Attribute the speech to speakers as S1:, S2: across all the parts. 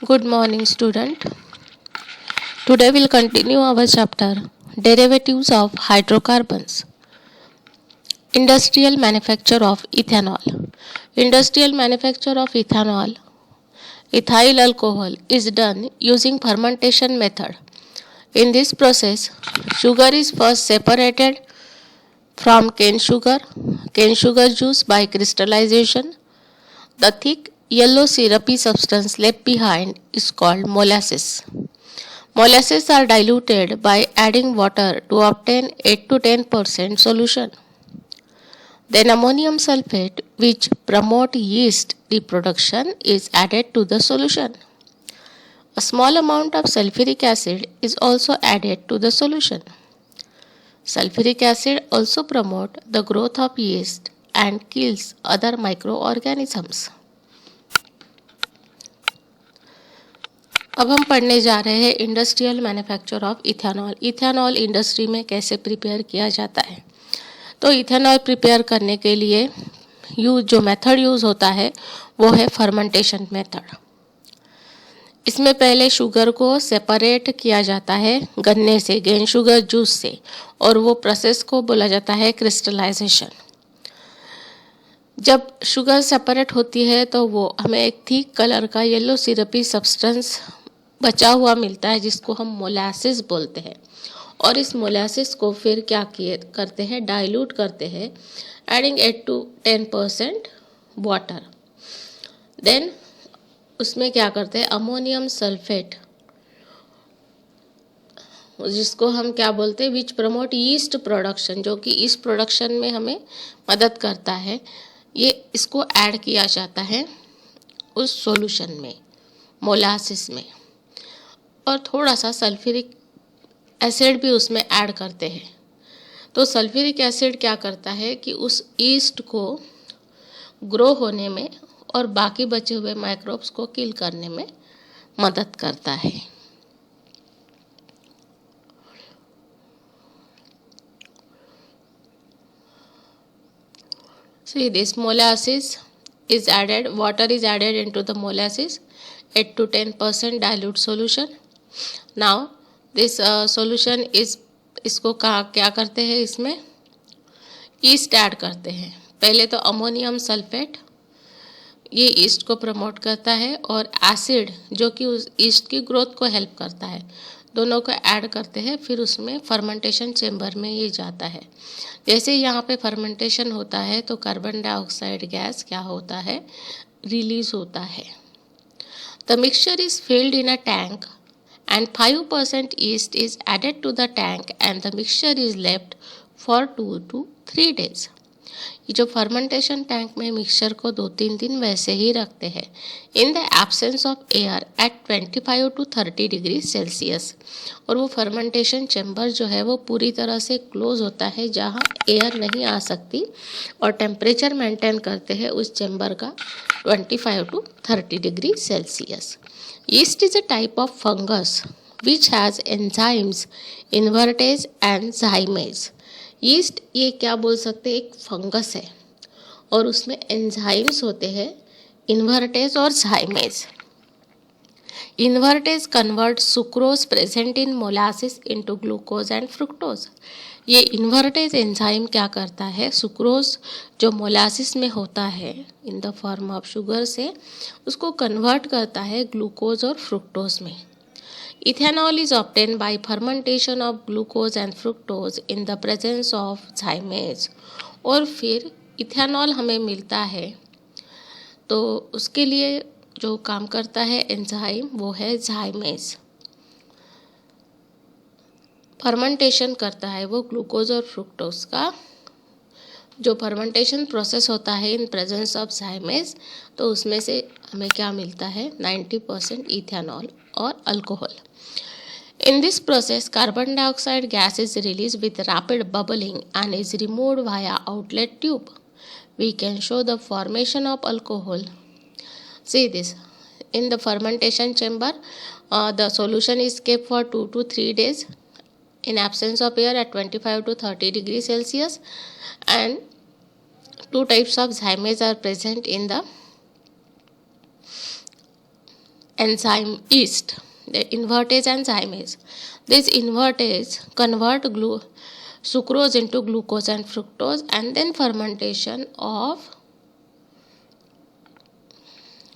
S1: Good morning, student. Today we'll continue our chapter Derivatives of Hydrocarbons. Industrial manufacture of ethanol. Industrial manufacture of ethanol, ethyl alcohol, is done using fermentation method. In this process, sugar is first separated from cane sugar juice by crystallization. The thick yellow syrupy substance left behind is called molasses. Molasses are diluted by adding water to obtain 8 to 10% solution. Then ammonium sulfate, which promote yeast reproduction, is added to the solution. A small amount of sulfuric acid is also added to the solution. Sulfuric acid also promotes the growth of yeast and kills other microorganisms. अब हम पढ़ने जा रहे हैं industrial manufacture of ethanol. Ethanol industry में कैसे prepare किया जाता है. तो इथेनॉल प्रिपेयर करने के लिए जो मेथड यूज़ होता है वो है फर्मेंटेशन मेथड. इसमें पहले शुगर को सेपरेट किया जाता है गन्ने से, गेन शुगर जूस से, और वो प्रोसेस को बोला जाता है क्रिस्टलाइजेशन. जब शुगर सेपरेट होती है तो वो हमें एक थिक कलर का येलो सिरपी सब्सटेंस बचा हुआ मिलता है जिसको हम मोलासिस बोलते हैं. और इस मोलासिस को फिर क्या करते हैं, डाइल्यूट करते हैं एडिंग 8 to 10% वाटर. देन उसमें क्या करते हैं, अमोनियम सल्फेट, जिसको हम क्या बोलते हैं, विच प्रमोट यीस्ट प्रोडक्शन, जो कि इस प्रोडक्शन में हमें मदद करता है. ये इसको ऐड किया जाता है उस सॉल्यूशन में, मोलासिस में, और थोड़ा सा सल्फ्यूरिक एसिड भी उसमें ऐड करते हैं. तो सल्फ्यूरिक एसिड क्या करता है कि उस यीस्ट को ग्रो होने में और बाकी बचे हुए माइक्रोब्स को किल करने में मदद करता है. See, this molasses is added, water is added into the molasses, 8 to 10% dilute solution. Now this solution is, इसको क्या करते हैं, इसमें ईस्ट ऐड करते हैं. पहले तो अमोनियम सल्फेट, ये ईस्ट को प्रमोट करता है, और एसिड जो कि उस ईस्ट की ग्रोथ को हेल्प करता है, दोनों को ऐड करते हैं. फिर उसमें फर्मेंटेशन चेम्बर में ये जाता है. जैसे यहाँ पे फर्मेंटेशन होता है तो कार्बन डाइऑक्साइड गैस क्या होता है, रिलीज होता है. The mixture is filled in a tank and 5% yeast is added to the tank and the mixture is left for 2 to 3 days. ये जो फर्मेंटेशन टैंक में मिक्सचर को 2-3 दिन वैसे ही रखते हैं in the absence of air at 25 to 30 degree Celsius. और वो फर्मेंटेशन चैम्बर जो है वो पूरी तरह से क्लोज होता है, जहाँ एयर नहीं आ सकती, और टेम्परेचर मेंटेन करते हैं उस चैम्बर का 25 to 30 degree Celsius. Yeast is a type of fungus which has enzymes invertase and zymase. Yeast ये क्या बोल सकते हैं, एक फंगस है और उसमें एंजाइम्स होते हैं इन्वर्टेज और zymase. Invertase convert sucrose present in molasses into glucose and fructose. ये इन्वर्टेज एंजाइम क्या करता है, सुक्रोज जो मोलासिस में होता है in the form of sugar से, उसको कन्वर्ट करता है ग्लूकोज और फ्रुक्टोज में. Ethanol is obtain by fermentation of glucose and fructose in the presence of zymase. और फिर इथेनॉल हमें मिलता है तो उसके लिए जो काम करता है एंजाइम वो है झाइमेज. फर्मेंटेशन करता है वो ग्लूकोज और फ्रुक्टोज का. जो फर्मेंटेशन प्रोसेस होता है इन प्रेजेंस ऑफ झाइमेज, तो उसमें से हमें क्या मिलता है, 90% इथेनॉल और alcohol. In this process carbon dioxide gas is release with rapid bubbling and is removed via outlet tube. We can show the formation of alcohol. See this, in the fermentation chamber, the solution is kept for 2 to 3 days in absence of air at 25 to 30 degrees Celsius, and 2 types of zymase are present in the enzyme yeast. The invertase enzyme is. This invertase convert sucrose into glucose and fructose, and then fermentation of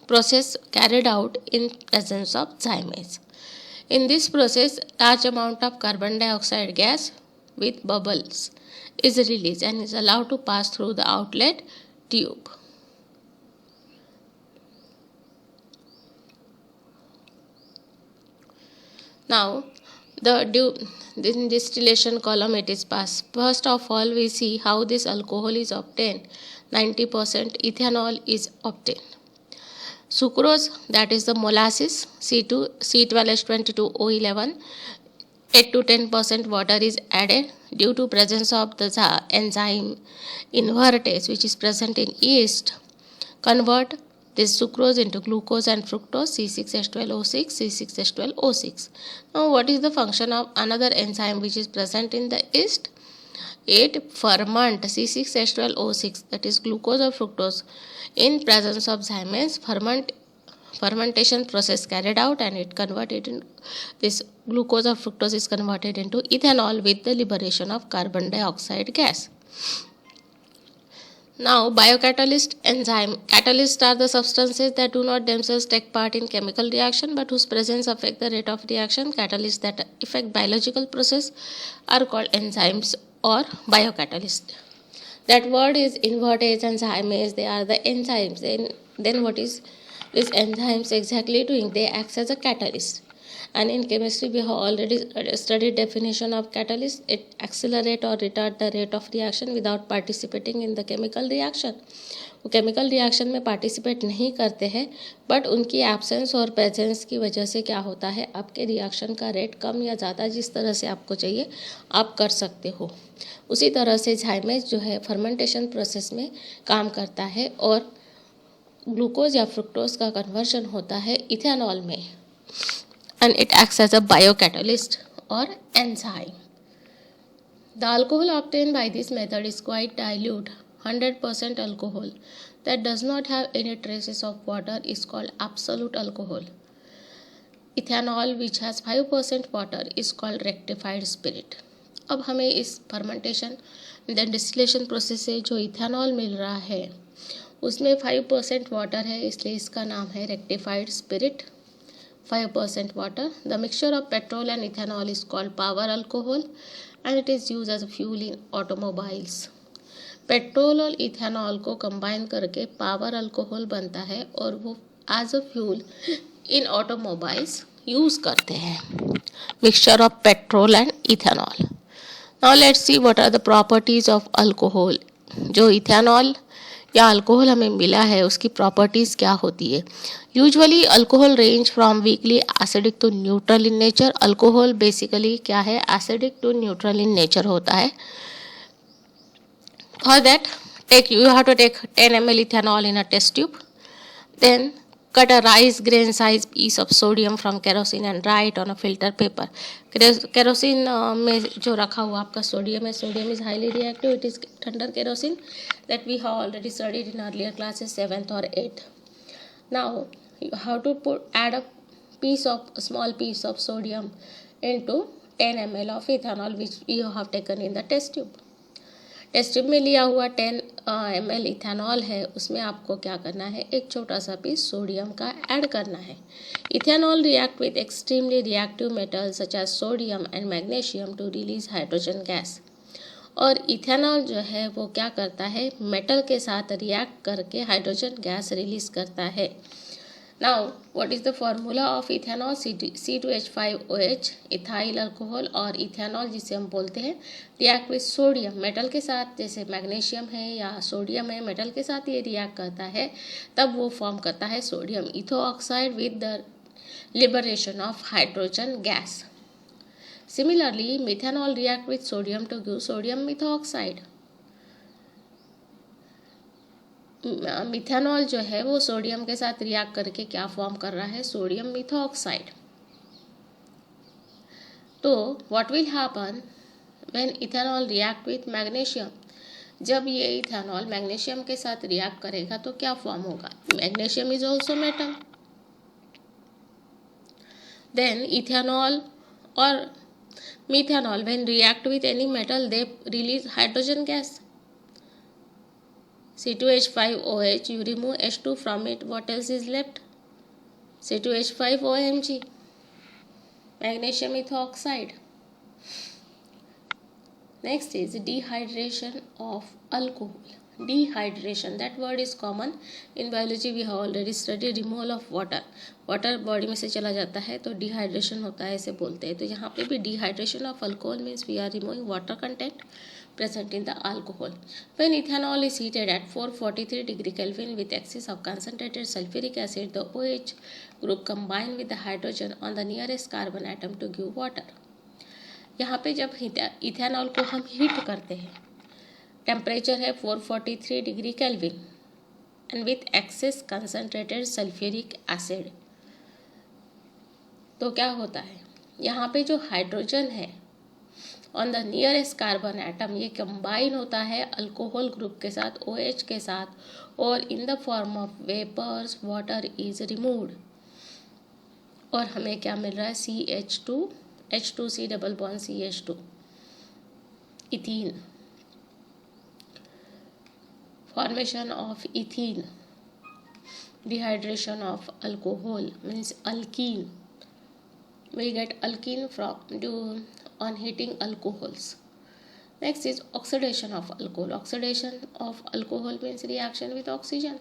S1: process carried out in presence of zymase. In this process, large amount of carbon dioxide gas with bubbles is released and is allowed to pass through the outlet tube. Now, in distillation column it is passed. First of all, we see how this alcohol is obtained. 90% ethanol is obtained. Sucrose, that is the molasses, C12H22O11, 8 to 10% water is added due to presence of the enzyme invertase, which is present in yeast. Convert this sucrose into glucose and fructose, C6H12O6, C6H12O6. Now, what is the function of another enzyme which is present in the yeast? It ferment C6H12O6, that is glucose or fructose, in presence of zymase. Fermentation process carried out, and it converted in this glucose or fructose is converted into ethanol with the liberation of carbon dioxide gas. Now, biocatalyst enzyme. Catalysts are the substances that do not themselves take part in chemical reaction but whose presence affect the rate of reaction. Catalysts that affect biological process are called enzymes or biocatalysts. That word is invertase and zymase. They are the enzymes. Then what is these enzymes exactly doing? They act as a catalyst. And in chemistry, we have already studied definition of catalyst. It accelerate or retard the rate of reaction without participating in the chemical reaction. वो chemical reaction में participate नहीं करते हैं, but उनकी absence और presence की वजह से क्या होता है, आपके रिएक्शन का रेट कम या ज़्यादा जिस तरह से आपको चाहिए आप कर सकते हो. उसी तरह से झाइमेज जो है फर्मेंटेशन प्रोसेस में काम करता है और ग्लूकोज या फ्रुक्टोज का कन्वर्जन होता है इथेनॉल में, and it acts as a biocatalyst or enzyme. The alcohol obtained by this method is quite dilute. 100% alcohol that does not have any traces of water is called absolute alcohol. Ethanol which has 5% water is called rectified spirit. अब हमें इस fermentation then distillation process से जो ethanol मिल रहा है उसमें 5% water है, इसलिए इसका नाम है rectified spirit. 5% water. The mixture of petrol and ethanol is called power alcohol and it is used as a fuel in automobiles. Petrol और इथेनॉल को कंबाइन करके पावर अल्कोहल बनता है और वो as a fuel in automobiles use करते हैं. Mixture of petrol and ethanol. Now let's see what are the properties of alcohol. जो इथेनॉल या अल्कोहल हमें मिला है उसकी प्रॉपर्टीज़ क्या होती है. Usually alcohol range from weakly acidic to neutral in nature. Alcohol basically क्या है, acidic to neutral in nature होता है. For that you have to take 10 ml ethanol in a test tube, then cut a rice grain size piece of sodium from kerosene and dry it on a filter paper. Kerosene में जो रखा हुआ आपका sodium है, sodium is highly reactive. It is under kerosene that we have already studied in earlier classes 7th or 8th. Now you have to add a small piece of sodium into 10 ml of ethanol which you have taken in the test tube. Test tube में लिया हुआ 10 ml ethanol है, उसमें आपको क्या करना है, एक छोटा सा पीस सोडियम का ऐड करना है. Ethanol react with extremely reactive metals such as sodium and magnesium to release hydrogen gas. और इथेनॉल जो है वो क्या करता है, मेटल के साथ रिएक्ट करके हाइड्रोजन गैस रिलीज करता है. Now what is the formula of ethanol? C2H5OH ethyl alcohol. और इथेनॉल जिसे हम बोलते हैं रिएक्ट विद सोडियम, मेटल के साथ, जैसे मैग्नीशियम है या सोडियम है, मेटल के साथ ये रिएक्ट करता है तब वो फॉर्म करता है sodium ethoxide with the liberation of hydrogen gas. Similarly methanol react with sodium to give sodium methoxide. Methanol जो है वो सोडियम के साथ रिएक्ट करके क्या फॉर्म कर रहा है, सोडियम मिथो ऑक्साइड. तो what will happen when ethanol react with magnesium? जब ये इथेनॉल मैग्नीशियम के साथ रिएक्ट करेगा तो क्या फॉर्म होगा, magnesium is also metal. Then ethanol or methanol, when react with any metal, they release hydrogen gas. C2H5OH, you remove H2 from it, what else is left? C2H5OMg, magnesium ethoxide. Next is dehydration of alcohol. Dehydration, that word is common in biology, we have already studied removal of water. Water body में से चला जाता है तो dehydration होता है, ऐसे बोलते हैं. तो यहाँ पे भी dehydration of alcohol means we are removing water content present in the alcohol. When ethanol is heated at 443 degree Kelvin with excess of concentrated sulfuric acid, the OH group combine with the hydrogen on the nearest carbon atom to give water. यहाँ पे जब ethanol को हम heat करते हैं, temperature है 443 degree kelvin and with access concentrated sulphuric acid, तो क्या होता है, यहाँ पे जो हाइड्रोजन है on the nearest carbon atom, ये कंबाइन होता है अल्कोहल ग्रुप के साथ, OH के साथ, और in the form of vapours water is removed, और हमें क्या मिल रहा है, CH2, H2C double bond CH2, ethene, formation of ethene, dehydration of alcohol means alkene, we get alkene from due on heating alcohols. Next is oxidation of alcohol. Oxidation of alcohol means reaction with oxygen.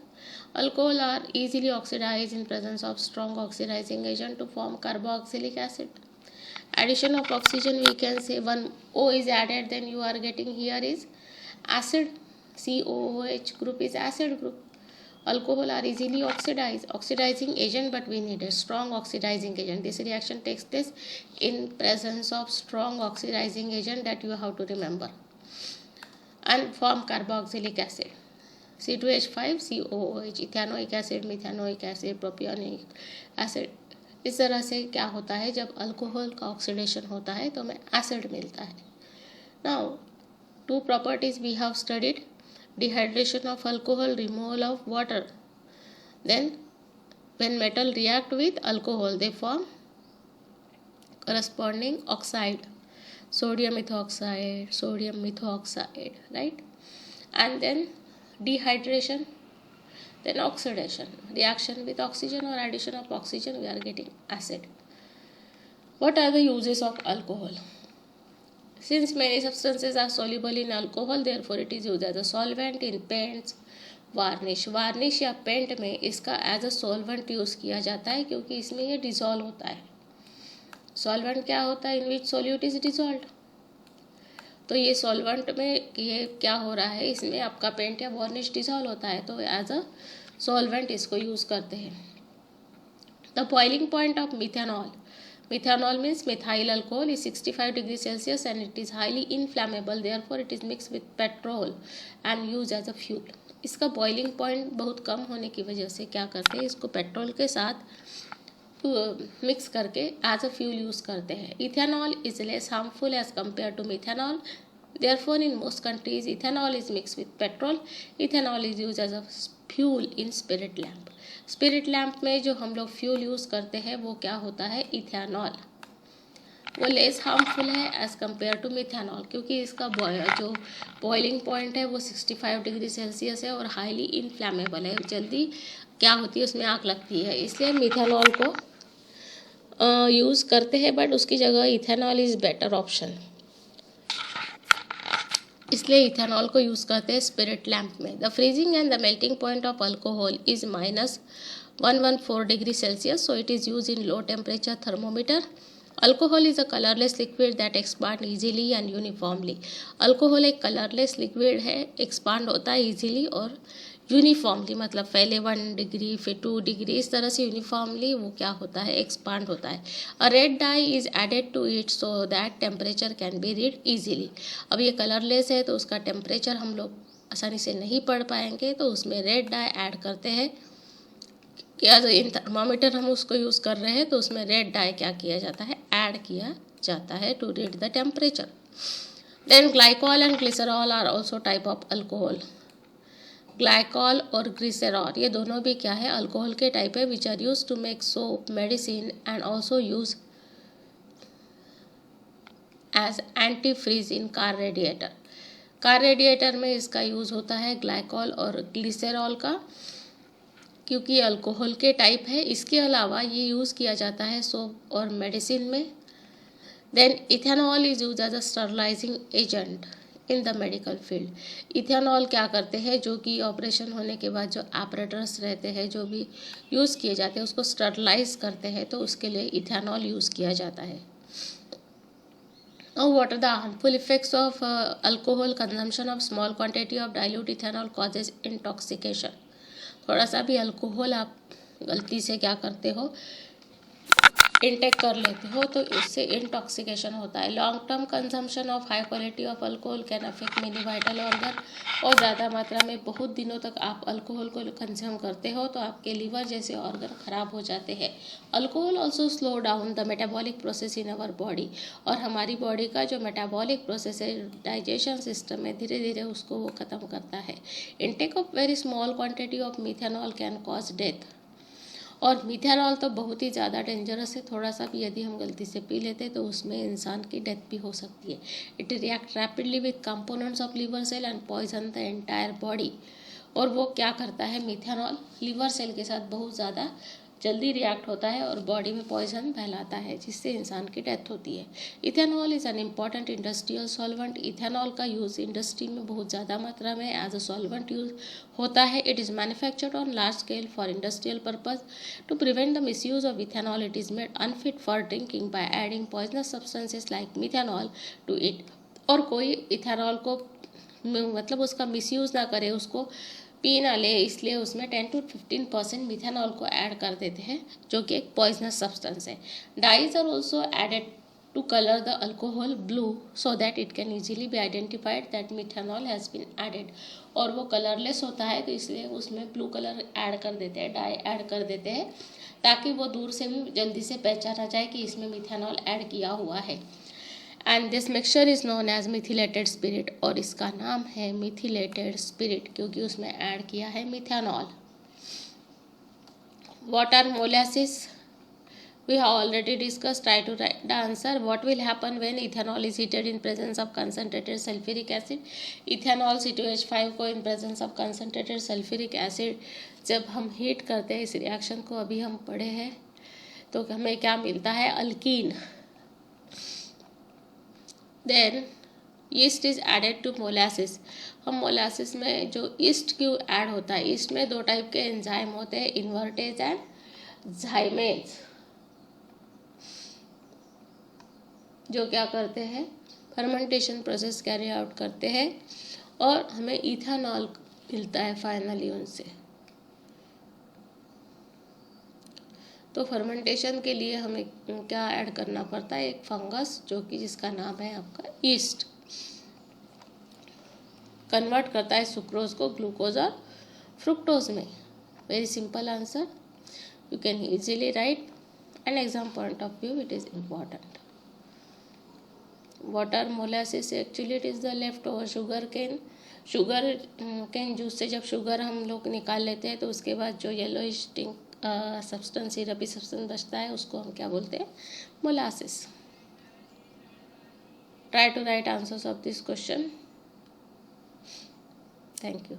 S1: Alcohol are easily oxidized in presence of strong oxidizing agent to form carboxylic acid. Addition of oxygen, we can say one O is added, then you are getting here is acid. COOH group is acid group. Alcohol are easily oxidizing agent, but we need a strong oxidizing agent. This reaction takes place in presence of strong oxidizing agent, that you have to remember, and form carboxylic acid. C2H5COOH, ethanoic acid, methanoic acid, propionic acid. इस तरह से क्या होता है, जब alcohol का oxidation होता है तो हमें एसिड मिलता है. Now two properties we have studied: dehydration of alcohol, removal of water. Then when metal react with alcohol, they form corresponding oxide, sodium methoxide, right? And then dehydration, then oxidation, reaction with oxygen or addition of oxygen, we are getting acid. What are the uses of alcohol? Since many substances are soluble in alcohol, therefore it is used as a solvent in paints, varnish या paint में इसका as a solvent use किया जाता है, क्योंकि इसमें ये dissolve होता है. सॉल्वेंट क्या होता है, इन विच सोल्यूट इज डिज़ोल्व्ड. तो ये सॉल्वेंट में ये क्या हो रहा है, इसमें आपका पेंट या वार्निश डिज़ोल्व होता है, तो एज अ सॉल्वेंट इसको यूज़ करते हैं. The boiling point of methanol. Methanol means methyl alcohol is 65 degrees Celsius and it is highly inflammable, therefore it is mixed with petrol and used as a fuel. इसका boiling point बहुत कम होने की वजह से क्या करते हैं, इसको पेट्रोल के साथ मिक्स करके एज अ फ्यूल यूज़ करते हैं. Ethanol is less harmful as compare to methanol, therefore in most countries ethanol is mixed with petrol. Ethanol is used as a fuel in spirit lamp. Spirit lamp में जो हम लोग fuel use करते हैं वो क्या होता है, इथेनॉल. वो लेस हार्मफुल है एज़ कम्पेयर टू मिथेनॉल, क्योंकि इसका जो बॉइलिंग पॉइंट है वो 65 डिग्री सेल्सियस है और हाईली इनफ्लैमेबल है, जल्दी क्या होती है उसमें आग लगती है, इसलिए मिथेनॉल को यूज़ करते हैं, बट उसकी जगह इथेनॉल इज़ बेटर ऑप्शन, इसलिए इथेनॉल को यूज़ करते हैं स्पिरिट लैम्प में. The freezing and the melting point of alcohol is -114 degree Celsius, so it is use in low temperature thermometer. Alcohol is a colourless liquid that expand easily and uniformly. Alcohol एक colourless liquid है, expand होता है easily और uniformly, मतलब पहले 1 degree फिर 2 degree, इस तरह से यूनिफॉर्मली वो क्या होता है, एक्सपांड होता है. A red dye is added to it so that temperature can be read easily. अब ये कलरलेस है तो उसका टेम्परेचर हम लोग आसानी से नहीं पढ़ पाएंगे, तो उसमें रेड डाई ऐड करते हैं. क्या इन थर्मामीटर हम उसको यूज़ कर रहे हैं तो उसमें रेड डाई क्या किया जाता है, ऐड किया जाता है to read the temperature. Then glycol and glycerol are also type of alcohol. Glycol और ग्लिसरॉल ये दोनों भी क्या है, अल्कोहल के टाइप है, which are use to make soap, medicine and also use as anti freeze in car radiator. Car radiator में इसका यूज़ होता है ग्लाइकॉल और ग्लिसरॉल का, क्योंकि अल्कोहल के टाइप है। इसके अलावा ये यूज़ किया जाता है सोप और मेडिसिन में। Then ethanol is use as a sterilising agent in the medical field. Ethanol क्या करते हैं, जो कि ऑपरेशन होने के बाद जो ऑपरेटर्स रहते हैं, जो भी यूज़ किए जाते हैं, उसको स्टरलाइज करते हैं, तो उसके लिए इथेनॉल यूज़ किया जाता है। Now, what are the harmful effects of alcohol consumption? Of small quantity of dilute ethanol causes intoxication. थोड़ा सा भी अल्कोहल आप गलती से क्या करते हो, इनटेक कर लेते हो, तो इससे इंटॉक्सिकेशन होता है। Long term consumption of high quality of alcohol can affect many vital organ. और ज़्यादा मात्रा में बहुत दिनों तक आप अल्कोहल को कंज्यूम करते हो तो आपके लीवर जैसे ऑर्गन खराब हो जाते हैं। Alcohol also slow down the metabolic process in our body. और हमारी बॉडी का जो मेटाबॉलिक प्रोसेस है, डाइजेशन सिस्टम है, धीरे धीरे उसको वो ख़त्म करता है। Intake of very small quantity of methanol can cause death. और मिथेनॉल तो बहुत ही ज़्यादा डेंजरस है, थोड़ा सा भी यदि हम गलती से पी लेते हैं तो उसमें इंसान की डेथ भी हो सकती है। It react rapidly with components of liver cell and poison the entire body. और वो क्या करता है, मिथेनॉल लिवर सेल के साथ बहुत ज़्यादा जल्दी रिएक्ट होता है और बॉडी में पॉइजन फैलाता है, जिससे इंसान की डेथ होती है। Ethanol is an important industrial solvent. Ethanol का यूज़ इंडस्ट्री में बहुत ज़्यादा मात्रा में एज अ सॉल्वेंट यूज होता है। It is manufactured on large scale for industrial purpose. To prevent the misuse of ethanol, it is made unfit for drinking by adding poisonous substances like methanol to it. और कोई ethanol को मतलब उसका misuse ना करे, उसको P ना ले, इसलिए उसमें 10 to 15% मिथेनॉल को ऐड कर देते हैं, जो कि एक पॉइजनस सब्सटेंस है। Dyes are also added to colour the alcohol blue so that it can easily be identified that methanol has been added. और वो कलरलेस होता है, तो इसलिए उसमें ब्लू कलर ऐड कर देते हैं, डाई ऐड कर देते हैं, ताकि वो दूर से भी जल्दी से पहचाना जाए कि इसमें मिथेनॉल ऐड किया हुआ है। And this mixture is known as methylated spirit. और इसका नाम है मिथिलेटेड स्पिरिट, क्योंकि उसमें ऐड किया है methanol. What are molasses? We have already discussed. Try to write the answer. What will happen when ethanol is heated in presence of concentrated sulfuric acid? Ethanol C2H5 को in presence of concentrated sulfuric acid जब हम heat करते हैं, इस reaction को अभी हम पढ़े हैं, तो हमें क्या मिलता है, alkene. Then yeast is added to molasses. हम मोलासिस में जो ईस्ट क्यों ऐड होता है, ईस्ट में दो टाइप के एंजाइम होते हैं, इन्वर्टेज एंड झाइमेज, जो क्या करते हैं, फर्मेंटेशन प्रोसेस कैरी आउट करते हैं और हमें इथेनॉल मिलता है फाइनली उनसे। तो फर्मेंटेशन के लिए हमें क्या ऐड करना पड़ता है, एक फंगस, जो कि जिसका नाम है आपका ईस्ट, कन्वर्ट करता है सुक्रोज को ग्लूकोज और फ्रुक्टोज में। Very simple answer, you can easily right, and exam point of view it is important. What are molasses? Actually it is the leftover sugar cane juice से जब sugar हम लोग निकाल लेते हैं, तो उसके बाद जो येलोइश सब्सटेंस, सिरपी सब्सटेंस बचता है, उसको हम क्या बोलते हैं, molasses. Try to write answers of this question. Thank you.